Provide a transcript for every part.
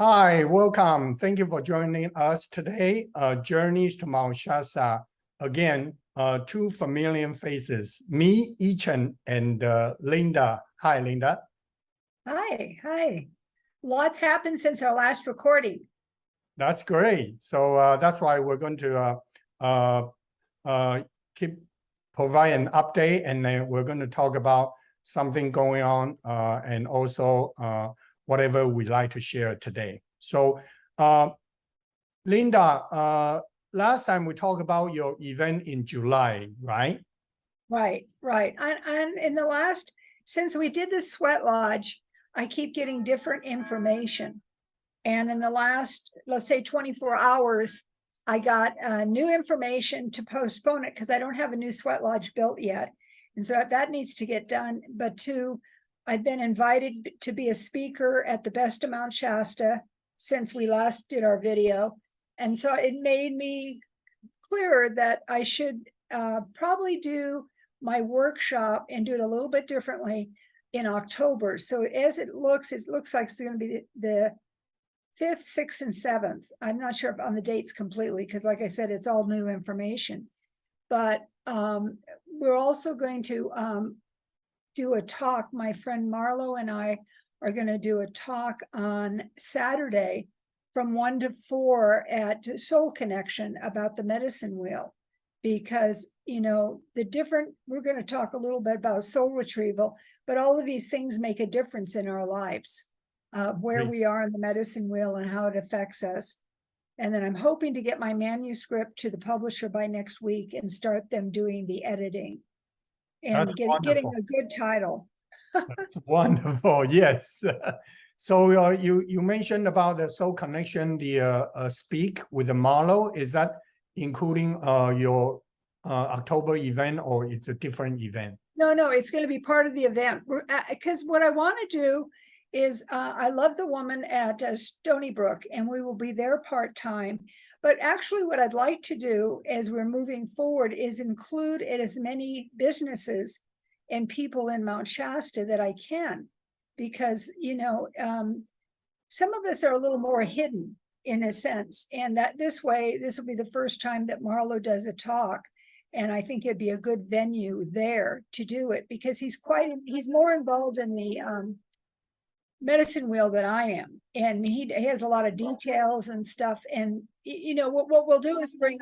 Hi, welcome. Thank you for joining us today. Journeys to Mount Shasta. Again, two familiar faces, me, Ichan, and Linda. Hi, Linda. Hi. Lots happened since our last recording. That's great. So that's why we're going to keep provide an update, and then we're going to talk about something going on and also whatever we like to share today. So Linda, last time we talked about your event in July, right? Right. And in the last, since we did the sweat lodge, I keep getting different information. And in the last, let's say 24 hours, I got new information to postpone it because I don't have a new sweat lodge built yet. And so that needs to get done. But two, I've been invited to be a speaker at the Best of Mount Shasta since we last did our video. And so it made me clearer that I should probably do my workshop and do it a little bit differently in October. So as it looks like it's going to be the 5th, 6th, and 7th. I'm not sure on the dates completely because, like I said, it's all new information. But we're also going to do a talk. My friend Marlo and I are going to do a talk on Saturday from 1 to 4 at Soul Connection about the medicine wheel. Because, you know, we're going to talk a little bit about soul retrieval, but all of these things make a difference in our lives. Where we are in the medicine wheel and how it affects us. And then I'm hoping to get my manuscript to the publisher by next week and start them doing the editing and getting a good title. That's wonderful. Yes. So you mentioned about the Soul Connection, the speak with the Marlo. Is that including your October event, or it's a different event? No, it's going to be part of the event. Because what I want to do is I love the woman at Stony Brook, and we will be there part-time. But actually what I'd like to do as we're moving forward is include as many businesses and people in Mount Shasta that I can. Because, you know, some of us are a little more hidden in a sense. And that this way, this will be the first time that Marlo does a talk. And I think it'd be a good venue there to do it because he's more involved in the medicine wheel than I am, and he has a lot of details and stuff. And you know what we'll do is bring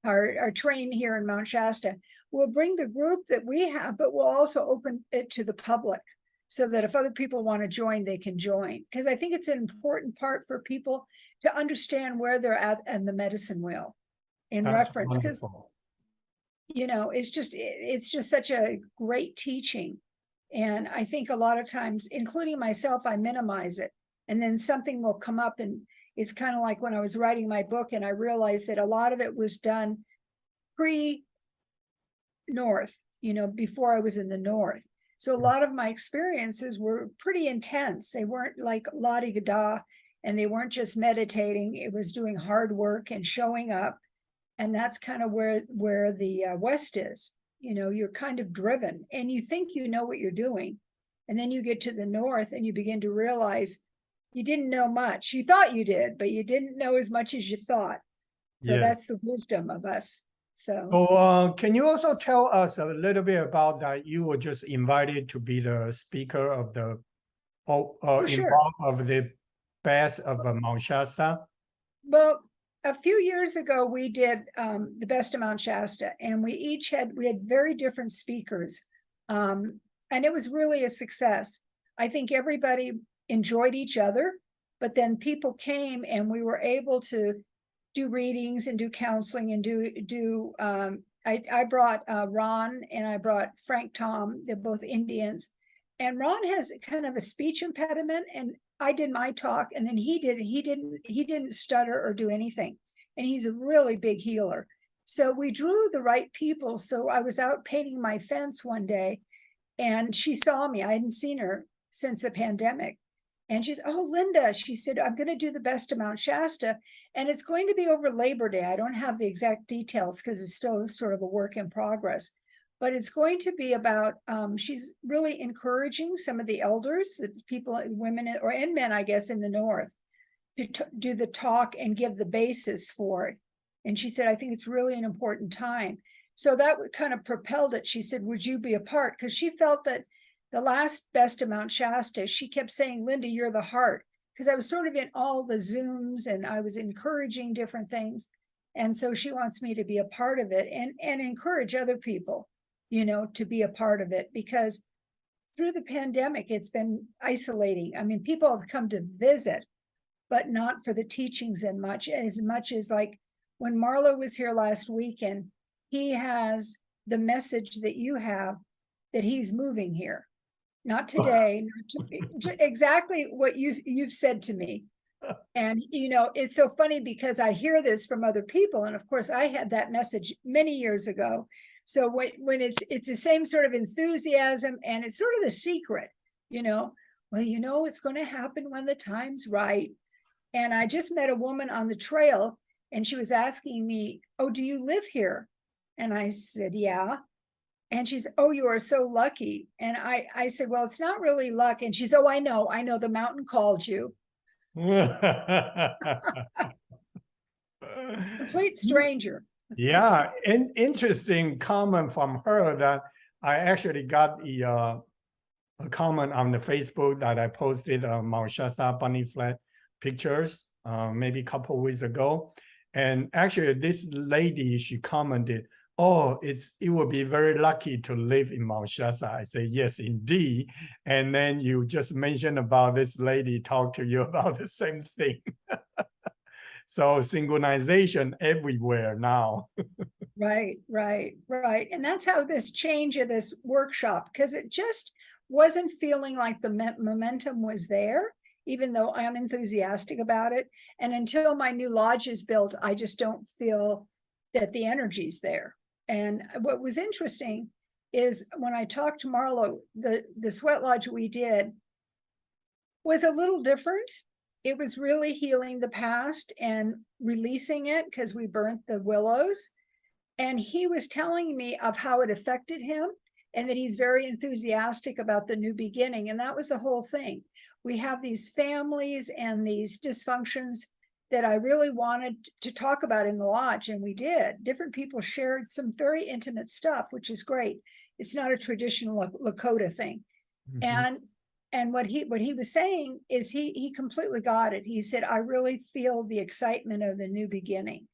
our train here in Mount Shasta. We'll bring the group that we have, but we'll also open it to the public so that if other people want to join, they can join. Because I think it's an important part for people to understand where they're at in the medicine wheel in reference. Because you know, it's just such a great teaching. And I think a lot of times, including myself, I minimize it. And then something will come up, and it's kind of like when I was writing my book and I realized that a lot of it was done pre-North, you know, before I was in the North. So a lot of my experiences were pretty intense. They weren't like la-di-da, and they weren't just meditating. It was doing hard work and showing up. And that's kind of where the West is. You know, you're kind of driven and you think you know what you're doing. And then you get to the North and you begin to realize you didn't know much. You thought you did, but you didn't know as much as you thought. So that's the wisdom of us. So can you also tell us a little bit about that? You were just invited to be the speaker of the involved of the Best of Mount Shasta? Well, a few years ago, we did the Best of Mount Shasta, and we had very different speakers. And it was really a success. I think everybody enjoyed each other, but then people came and we were able to do readings and do counseling and I brought Ron and I brought Frank Tom. They're both Indians. And Ron has kind of a speech impediment, and I did my talk, and then he didn't stutter or do anything. And he's a really big healer. So we drew the right people. So I was out painting my fence one day and she saw me. I hadn't seen her since the pandemic. And she's, oh, Linda, she said, I'm going to do the Best of Mount Shasta. And it's going to be over Labor Day. I don't have the exact details because it's still sort of a work in progress. but it's going to be about, she's really encouraging some of the elders, the people, women and men, I guess, in the North, to do the talk and give the basis for it. And she said, I think it's really an important time. So that kind of propelled it. She said, would you be a part? Because she felt that the last best of Mount Shasta, she kept saying, Linda, you're the heart. Because I was sort of in all the Zooms and I was encouraging different things. And so she wants me to be a part of it and encourage other people, you know, to be a part of it. Because through the pandemic, it's been isolating. I mean, people have come to visit, but not for the teachings as much as like when Marlo was here last weekend, he has the message that you have, that he's moving here. Not today, exactly what you've said to me. And, you know, it's so funny because I hear this from other people. And of course, I had that message many years ago. So when it's the same sort of enthusiasm, and it's sort of the secret, you know, well, you know, it's going to happen when the time's right. And I just met a woman on the trail, and she was asking me, oh, do you live here? And I said, yeah. And she's, oh, you are so lucky. And I said, well, it's not really luck. And she's, oh, I know, the mountain called you. Complete stranger. Yeah, interesting comment from her that I actually got a comment on the Facebook that I posted Mount Shasta bunny flat pictures maybe a couple of weeks ago. And actually this lady, she commented, oh, it would be very lucky to live in Mount Shasta. I say, yes, indeed. And then you just mentioned about this lady talk to you about the same thing. So synchronization everywhere now. Right. And that's how this change of this workshop, because it just wasn't feeling like the momentum was there, even though I'm enthusiastic about it. And until my new lodge is built, I just don't feel that the energy's there. And what was interesting is when I talked to Marlo, the sweat lodge we did was a little different. It was really healing the past and releasing it because we burnt the willows. And he was telling me of how it affected him and that he's very enthusiastic about the new beginning. And that was the whole thing. We have these families and these dysfunctions that I really wanted to talk about in the lodge, and we did. Different people shared some very intimate stuff, which is great. It's not a traditional Lakota thing. Mm-hmm. And what he was saying is he completely got it. He said, I really feel the excitement of the new beginning.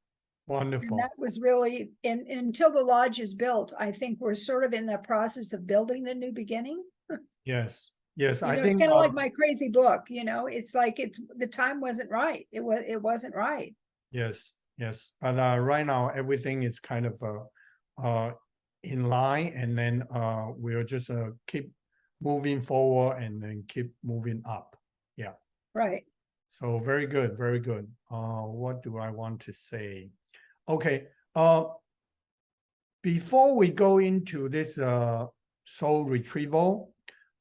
Wonderful. And that was really, until the lodge is built, I think we're sort of in the process of building the new beginning. Yes. I think it's kind of like my crazy book, you know, it's like the time wasn't right. It wasn't right. Yes. But right now, everything is kind of in line, and then we'll just keep moving forward and then keep moving up. Yeah. Right. So very good. What do I want to say? Okay. Before we go into this soul retrieval,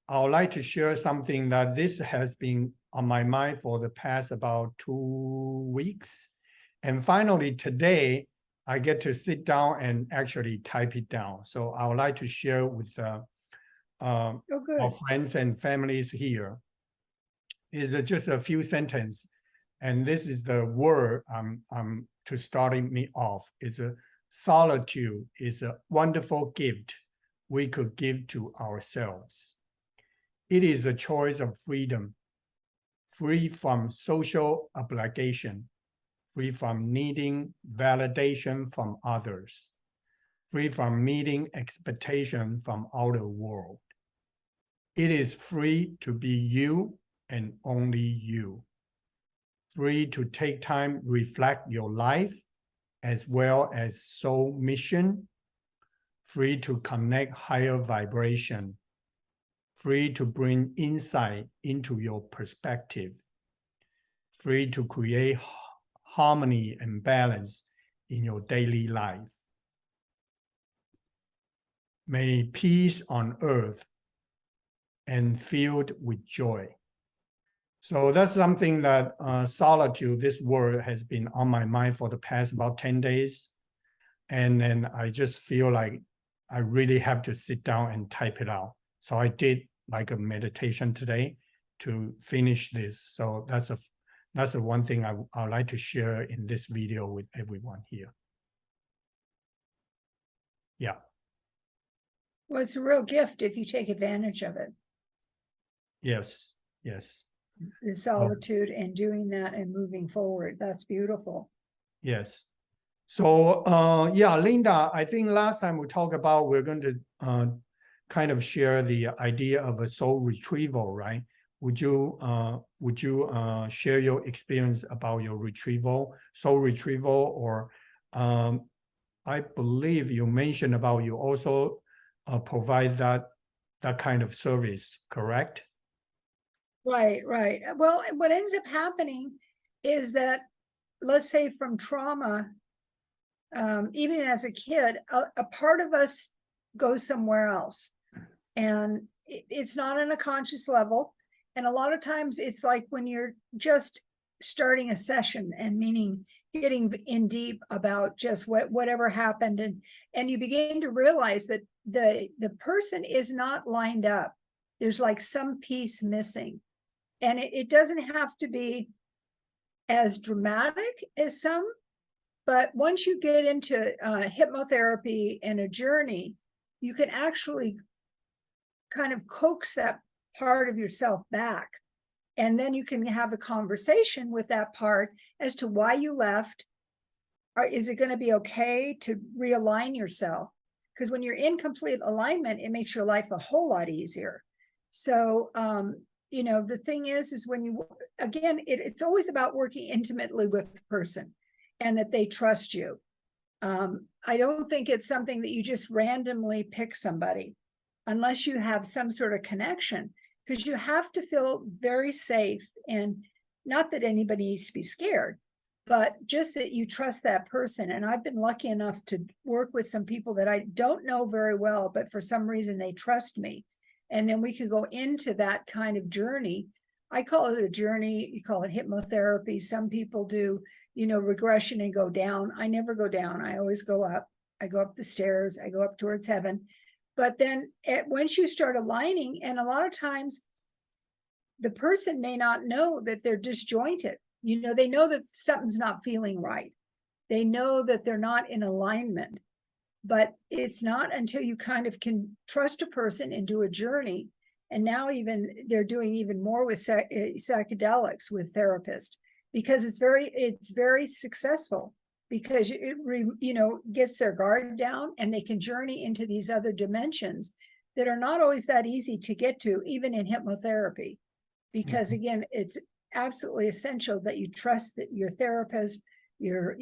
I would like to share something that this has been on my mind for the past about 2 weeks. And finally today, I get to sit down and actually type it down. So I would like to share with our friends and families here. It's just a few sentences. And this is the word to starting me off. It's a solitude is a wonderful gift we could give to ourselves. It is a choice of freedom, free from social obligation, free from needing validation from others, free from meeting expectation from outer world. It is free to be you and only you. Free to take time, reflect your life as well as soul mission. Free to connect higher vibration. Free to bring insight into your perspective. Free to create harmony and balance in your daily life. May peace on earth and filled with joy. So that's something that solitude, this word has been on my mind for the past about 10 days. And then I just feel like I really have to sit down and type it out. So I did like a meditation today to finish this. So that's the one thing I'd like to share in this video with everyone here. Yeah. Well, it's a real gift if you take advantage of it. Yes. Yes. The solitude and doing that and moving forward. That's beautiful. Yes. So yeah, Linda, I think last time we talked about we're going to kind of share the idea of a soul retrieval, right? Would you share your experience about your soul retrieval, or I believe you mentioned about you also provide that kind of service, correct? Right. Well, what ends up happening is that, let's say from trauma, even as a kid, a part of us goes somewhere else. And it's not on a conscious level. And a lot of times it's like when you're just starting a session and meaning getting in deep about just whatever happened. And you begin to realize that the person is not lined up. There's like some piece missing. And it doesn't have to be as dramatic as some, but once you get into hypnotherapy and a journey, you can actually kind of coax that part of yourself back. And then you can have a conversation with that part as to why you left. Or is it going to be okay to realign yourself? Because when you're in complete alignment, it makes your life a whole lot easier. So, the thing is when you, again, it's always about working intimately with the person and that they trust you. I don't think it's something that you just randomly pick somebody unless you have some sort of connection, because you have to feel very safe. And not that anybody needs to be scared, but just that you trust that person. And I've been lucky enough to work with some people that I don't know very well, but for some reason they trust me. And then we could go into that kind of journey. I call it a journey. You call it hypnotherapy. Some people do, regression and go down. I never go down. I always go up. I go up the stairs. I go up towards heaven. But then once you start aligning, and a lot of times the person may not know that they're disjointed. They know that something's not feeling right. They know that they're not in alignment. But it's not until you kind of can trust a person and do a journey. And now even they're doing even more with psychedelics with therapists, because it's very successful, because it gets their guard down and they can journey into these other dimensions that are not always that easy to get to, even in hypnotherapy. Because again, it's absolutely essential that you trust that your therapist, your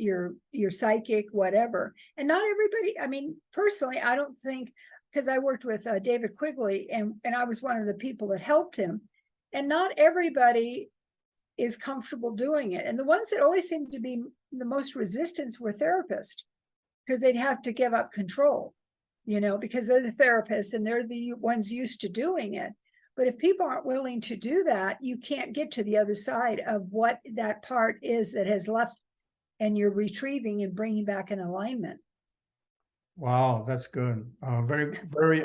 psychic, whatever. And not everybody, personally, I don't think, because I worked with David Quigley and I was one of the people that helped him, and not everybody is comfortable doing it. And the ones that always seem to be the most resistance were therapists, because they'd have to give up control, because they're the therapists and they're the ones used to doing it. But if people aren't willing to do that, you can't get to the other side of what that part is that has left, and you're retrieving and bringing back in alignment. Wow, that's good. Very, very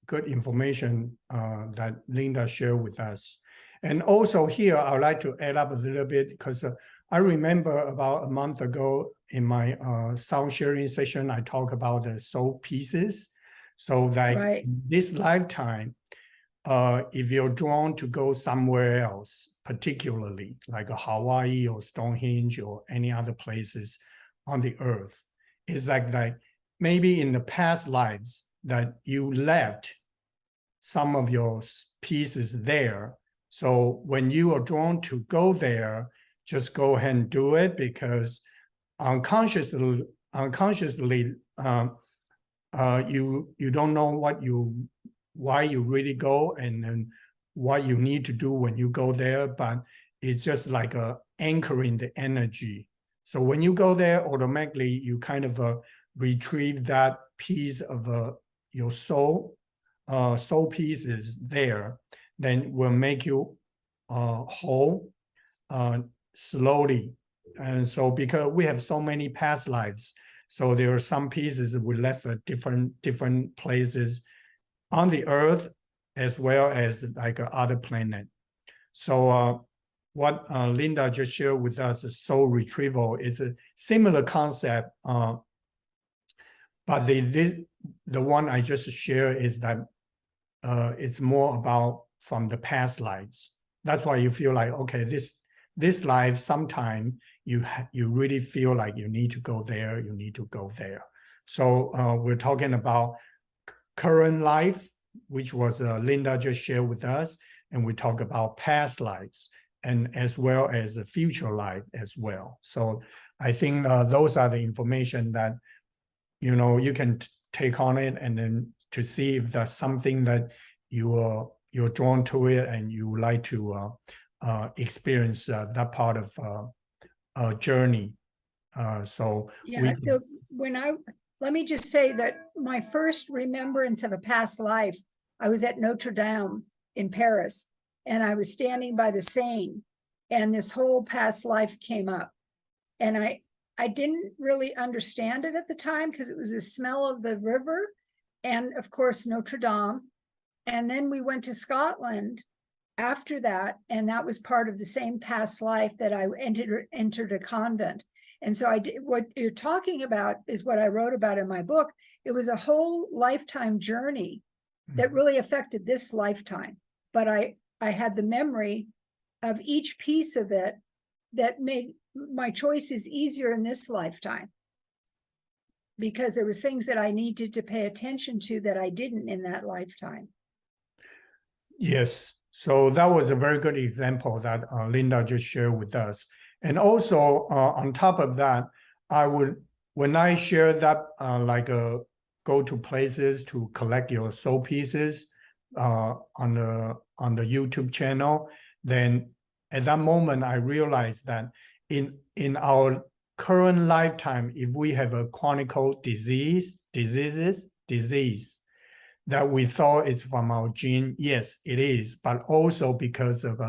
good information that Linda shared with us. And also here, I would like to add up a little bit, because I remember about a month ago in my sound sharing session, I talked about the soul pieces. So that in this lifetime, if you're drawn to go somewhere else, particularly like a Hawaii or Stonehenge or any other places on the earth, it's like maybe in the past lives that you left some of your pieces there. So when you are drawn to go there, just go ahead and do it, because unconsciously, you don't know why you really go, and then what you need to do when you go there, but it's just like anchoring the energy. So when you go there, automatically you kind of retrieve that piece of your soul pieces there, then will make you whole slowly. And so because we have so many past lives, So there are some pieces we left at different places on the Earth, as well as like other planet. So what Linda just shared with us, soul retrieval, is a similar concept. But the one I just shared is that it's more about from the past lives. That's why you feel like, okay, this life, sometime you really feel like you need to go there, you need to go there. So we're talking about current life, which was Linda just shared with us, and we talk about past lives, and as well as the future life as well. So I think those are the information that you can take on it, and then to see if there's something that you're drawn to it and you would like to experience that part of journey. So yeah, so let me just say that my first remembrance of a past life, I was at Notre Dame in Paris, and I was standing by the Seine, and this whole past life came up, and I didn't really understand it at the time because it was the smell of the river and of course Notre Dame. And then we went to Scotland after that, and that was part of the same past life that I entered a convent. And so I did what you're talking about is what I wrote about in my book. It was a whole lifetime journey that really affected this lifetime. But I had the memory of each piece of it that made my choices easier in this lifetime, because there was things that I needed to pay attention to that I didn't in that lifetime. Yes, so that was a very good example that Linda just shared with us. And also on top of that, when I share that go to places to collect your soul pieces on the YouTube channel, then at that moment I realized that in our current lifetime, if we have a chronic disease that we thought is from our gene, yes, it is, but also because of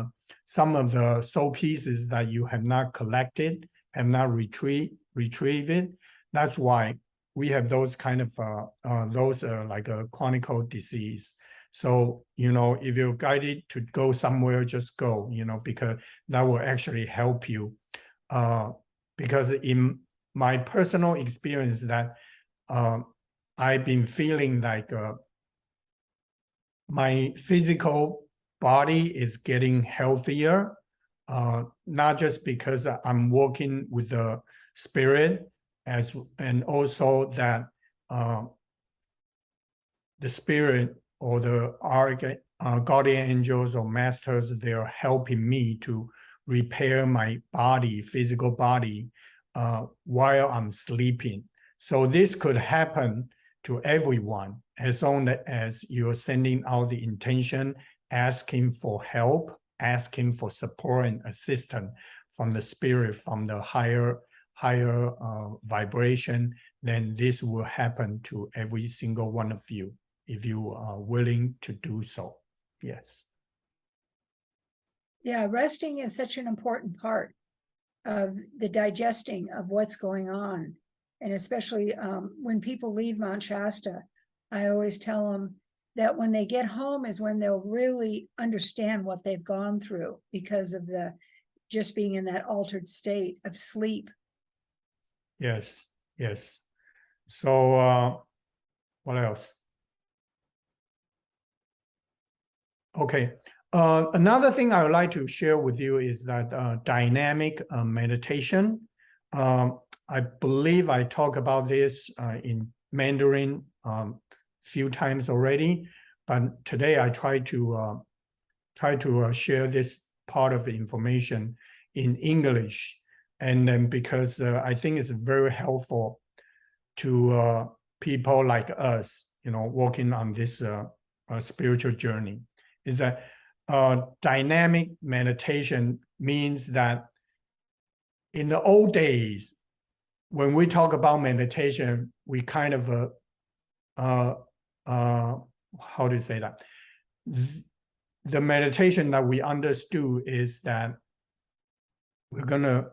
some of the soul pieces that you have not collected, have not retrieved it. That's why we have those kind of like a chronic disease. So, if you're guided to go somewhere, just go, because that will actually help you. Because in my personal experience that I've been feeling like my physical body is getting healthier, not just because I'm working with the spirit, and also that the spirit or the guardian angels or masters, they are helping me to repair my body, physical body, while I'm sleeping. So this could happen to everyone, as long as you're sending out the intention, asking for help, asking for support and assistance from the spirit, from the higher vibration, then this will happen to every single one of you if you are willing to do so. Yes. Yeah, resting is such an important part of the digesting of what's going on. And especially when people leave Mount Shasta, I always tell them that when they get home is when they'll really understand what they've gone through, because of just being in that altered state of sleep. Yes, yes. So what else? Okay. Another thing I would like to share with you is that dynamic meditation. I believe I talked about this in Mandarin few times already, but today I try to share this part of the information in English, and then because I think it's very helpful to people like us, working on this spiritual journey. Is that dynamic meditation means that in the old days, when we talk about meditation, we kind of how do you say that? The meditation that we understood is that we're gonna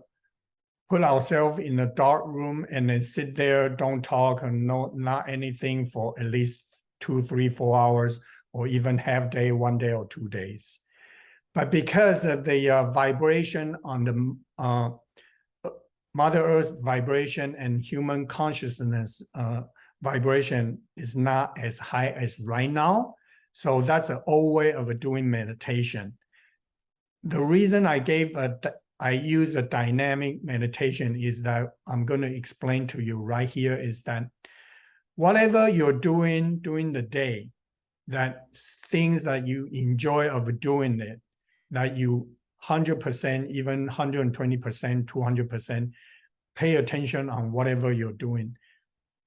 put ourselves in a dark room and then sit there, don't talk and not anything for at least 2, 3, 4 hours, or even half day, 1 day or 2 days. But because of the vibration on the Mother Earth vibration and human consciousness vibration is not as high as right now. So that's an old way of doing meditation. The reason I use a dynamic meditation is that I'm going to explain to you right here is that whatever you're doing during the day, that things that you enjoy of doing it, that you 100%, even 120%, 200%, pay attention on whatever you're doing.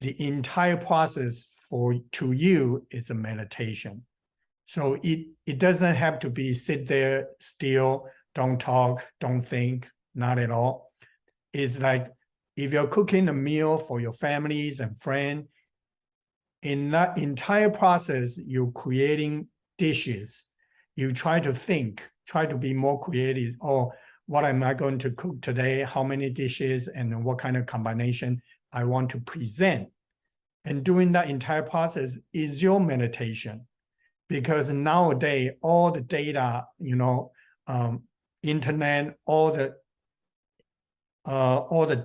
The entire process to you is a meditation. So it doesn't have to be sit there still, don't talk, don't think, not at all. It's like if you're cooking a meal for your families and friends, in that entire process, you're creating dishes. You try to think, try to be more creative. Oh, what am I going to cook today? How many dishes and what kind of combination I want to present? And doing that entire process is your meditation. Because nowadays, all the data, internet, all the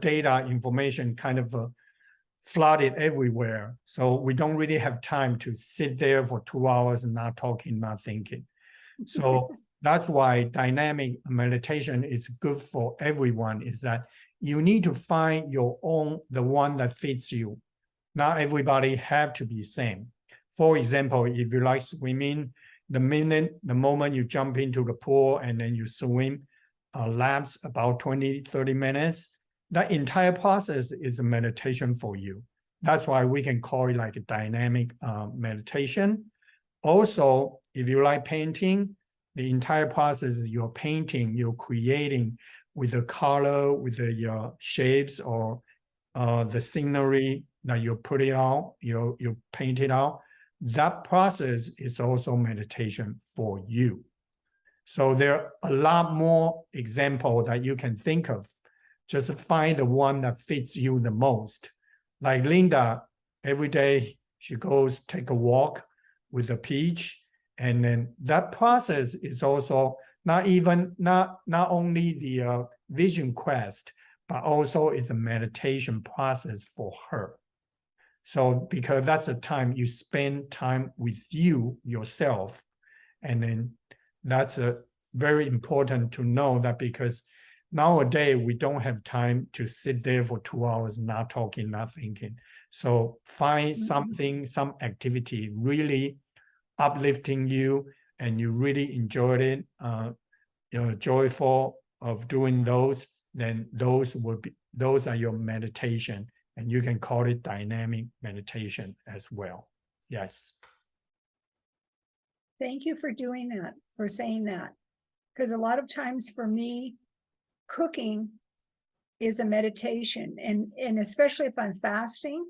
data information kind of flooded everywhere. So we don't really have time to sit there for 2 hours and not talking, not thinking. So that's why dynamic meditation is good for everyone, is that you need to find your own, the one that fits you. Not everybody have to be same. For example, if you like swimming, the moment you jump into the pool and then you swim laps about 20, 30 minutes, that entire process is a meditation for you. That's why we can call it like a dynamic meditation. Also, if you like painting, the entire process is you're painting, you're creating with the color, with the shapes or the scenery that you put it out, you paint it out. That process is also meditation for you. So there are a lot more examples that you can think of. Just find the one that fits you the most. Like Linda, every day she goes take a walk with a peach. And then that process is also not only the vision quest, but also it's a meditation process for her. So because that's a time you spend time with you, yourself. And then that's very important to know that because nowadays we don't have time to sit there for 2 hours, not talking, not thinking. So find something, some activity really uplifting you and you really enjoyed it, you're joyful of doing those, then those are your meditation. And you can call it dynamic meditation as well. Yes. Thank you for doing that, for saying that. Because a lot of times for me, cooking is a meditation. And especially if I'm fasting,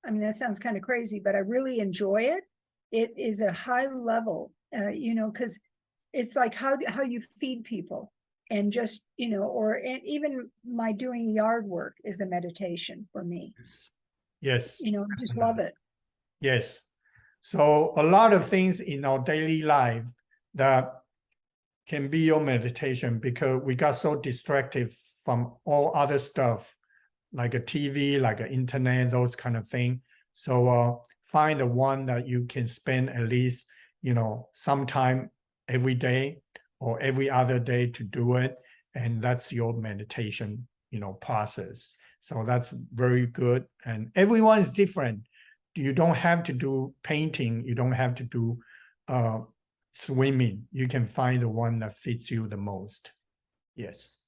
I mean, that sounds kind of crazy, but I really enjoy it. It is a high level, because it's like how you feed people. And just, and even my doing yard work is a meditation for me. Yes. I just love it. Yes. So a lot of things in our daily life that can be your meditation because we got so distracted from all other stuff like a TV, like an internet, those kind of things. So find the one that you can spend at least, some time every day or every other day to do it. And that's your meditation, process. So that's very good. And everyone is different. You don't have to do painting. You don't have to do swimming. You can find the one that fits you the most. Yes.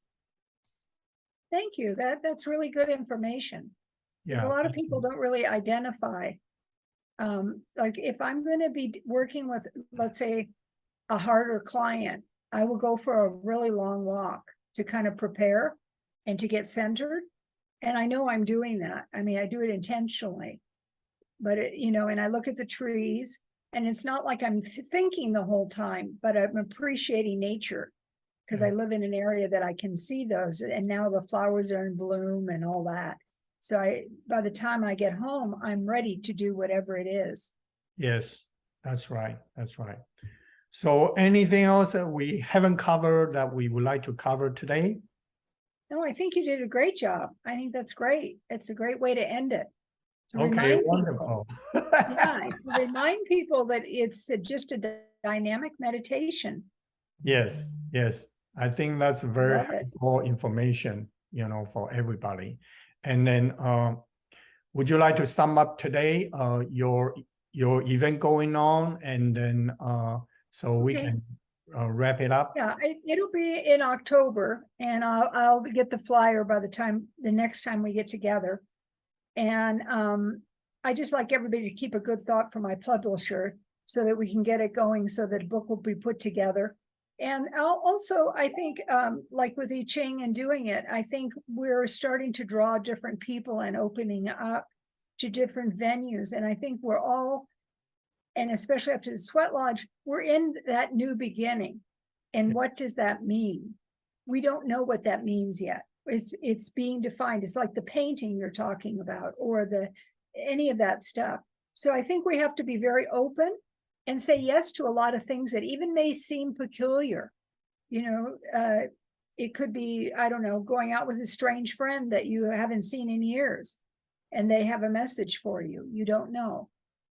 Thank you. That's really good information. Yeah. A lot of people don't really identify. Like if I'm going to be working with, let's say, a harder client, I will go for a really long walk to kind of prepare and to get centered. And I know I'm doing that. I mean, I do it intentionally, but and I look at the trees and it's not like I'm thinking the whole time, but I'm appreciating nature. because I live in an area that I can see those, and now the flowers are in bloom and all that. So by the time I get home, I'm ready to do whatever it is. Yes, that's right. That's right. So anything else that we haven't covered that we would like to cover today? No, I think you did a great job. I think that's great. It's a great way to end it. To Okay, remind people, wonderful. yeah, to remind people that it's just a dynamic meditation. Yes, yes. I think that's very Love it. helpful information, for everybody. And then would you like to sum up today your event going on, and then so we Okay. can wrap it up? Yeah, it'll be in October, and I'll get the flyer by the next time we get together. And I just like everybody to keep a good thought for my publisher so that we can get it going, so that a book will be put together. And I think, like with I Ching and doing it, I think we're starting to draw different people and opening up to different venues. And I think we're all, and especially after the Sweat Lodge, we're in that new beginning. And what does that mean? We don't know what that means yet. It's being defined. It's like the painting you're talking about, or any of that stuff. So I think we have to be very open and say yes to a lot of things that even may seem peculiar. It could be, I don't know, going out with a strange friend that you haven't seen in years, and they have a message for you. You don't know.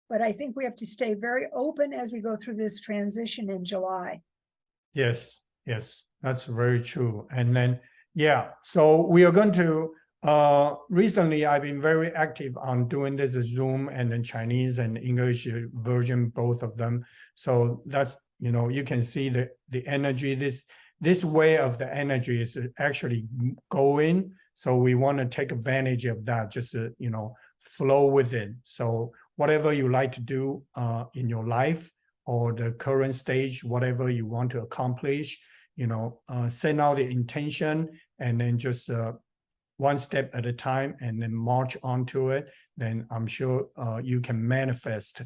But I think we have to stay very open as we go through this transition in July. Yes, yes, that's very true. And then, yeah, so we are going to, recently I've been very active on doing this Zoom and then Chinese and English version, both of them. So that's, you can see the energy, this way of the energy is actually going. So we want to take advantage of that, just, flow with it. So whatever you like to do in your life, or the current stage, whatever you want to accomplish, send out the intention, and then just one step at a time, and then march onto it. Then I'm sure you can manifest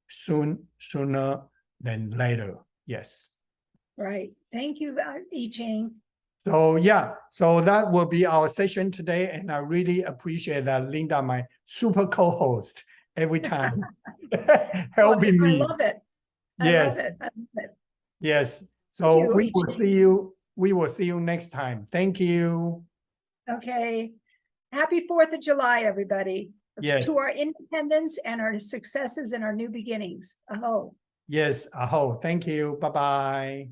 sooner than later. Yes. Right. Thank you, I Ching. So yeah, so that will be our session today, and I really appreciate that Linda, my super co-host, every time helping me. I love it. Yes. I love it. Yes. So you, we will see you. We will see you next time. Thank you. Okay. Happy 4th of July, everybody. Yes. To our independence and our successes and our new beginnings. Aho. Yes. Aho. Thank you. Bye-bye.